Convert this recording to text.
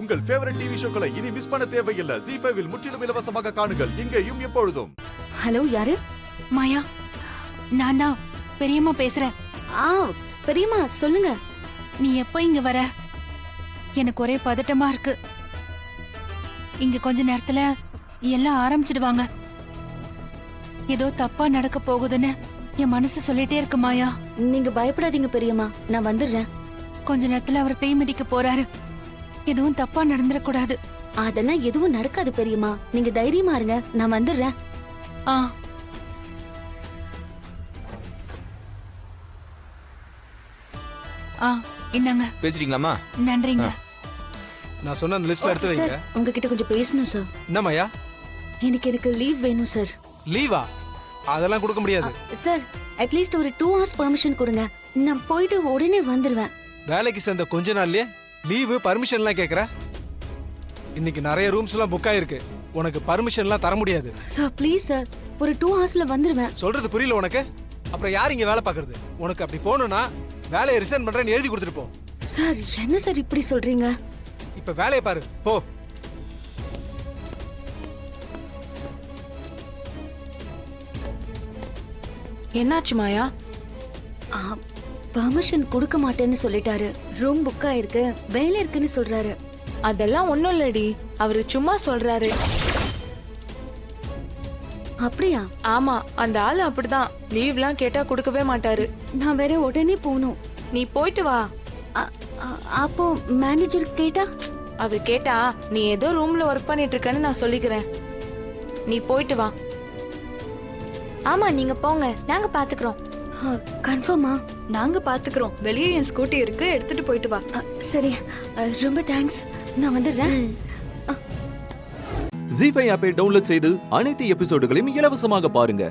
உங்கள் favourite TV ஷோக்களை இனி miss பண்ண தேவையில்லை. ZEE5 இல் முற்றிலும் இலவசமாக காணுங்கள், இங்கேயும் எப்பொழுதும். ஹலோ, யாரு? மாயா, நான் தான் பெரியம்மா பேசுறேன். பெரியம்மா சொல்லுங்க. நீ எப்போ இங்க வர? எனக்கு ஒரே பதட்டமா இருக்கு. இங்க கொஞ்ச நேரத்துல எல்லாம் ஆரம்பிச்சிடுவாங்க. ஏதோ தப்பா நடக்க போகுதுன்னு என் மனசு சொல்லிட்டே இருக்கு மாயா. நீங்க பயப்படாதீங்க பெரியம்மா, நான் வந்துடுறேன். கொஞ்ச நேரத்துல அவர் தீ மிதிக்க போறாரு. எதுவும் தப்பா நடந்துடக்கூடாது. அதெல்லாம் எதுவும் நடக்காது பெரியம்மா, நீங்க தைரியமா இருங்க, நான் வந்துடுறேன். ஆ ஆ என்னங்க பேசிட்டீங்களாமா? நன்றிங்க. நான் சொன்ன அந்த லிஸ்ட்ல எடுத்து வைங்க. சார், உங்ககிட்ட கொஞ்சம் பேசணும் சார். என்னமாயா? எனக்கு லீவ் வேணும் சார். லீவா? அதெல்லாம் கொடுக்க முடியாது சார். அட்லீஸ்ட் ஒரு 2 hours பெர்மிஷன் கொடுங்க, நான் போயிட்டு உடனே வந்துடுவேன். வேலைக்கு சேர்ந்த கொஞ்ச நாள்லயே லீவு பர்மிஷன்லாம் கேக்குற? இன்னைக்கு நிறைய ரூம்ஸ் எல்லாம் புக் ஆயிருக்கு. உனக்கு பர்மிஷன்லாம் தர முடியாது. சார் ப்ளீஸ் சார், ஒரு 2 hoursல வந்துடுவேன். சொல்றது புரியல உனக்கு? அப்புறம் யார் இங்க வேலை பாக்குறது? உனக்கு அப்படி போகணும்னா வேலையை ரிசைன் பண்றேன்னு எழுதி கொடுத்துட்டு போ. சார் என்ன சார் இப்படி சொல்றீங்க? இப்ப வேலையை பாரு, போ. என்னாச்சு மாயா? பெர்மிஷன் கொடுக்க மாட்டேன்னு சொல்லிட்டாரு. ரூம் புக் ஆயிருக்கு, வேலை இருக்குன்னு சொல்றாரு. அதெல்லாம் ஒண்ணும் இல்லடி, அவரு சும்மா சொல்றாரு. அப்படியா? ஆமா, அந்த ஆளு அப்படிதான். லீவ்லாம் கேட்டா கொடுக்கவே மாட்டாரு. நான் வேற உடனே போகணும். நீ போயிட்டு வா. அப்போ மேனேஜர் கேட்டா? அவரு கேட்டா நீ ஏதோ ரூம்ல ஒர்க் பண்ணிட்டு இருக்கன்னு நான் சொல்லிக்கிறேன். நீ போயிட்டு வா. ஆமா, நீங்க போங்க, நாங்க பாத்துக்கிறோம். கன்ஃபார்மா? நாங்க பாத்துக்கிறோம். வெளியே என் ஸ்கூட்டி இருக்கு, எடுத்துட்டு போயிட்டு வா. சரி, ரொம்ப தேங்க்ஸ், நான் வந்துடுறேன். ZEE5 ஆப்பை டவுன்லோட் செய்து அனைத்து எபிசோடுகளையும் இலவசமாக பாருங்க.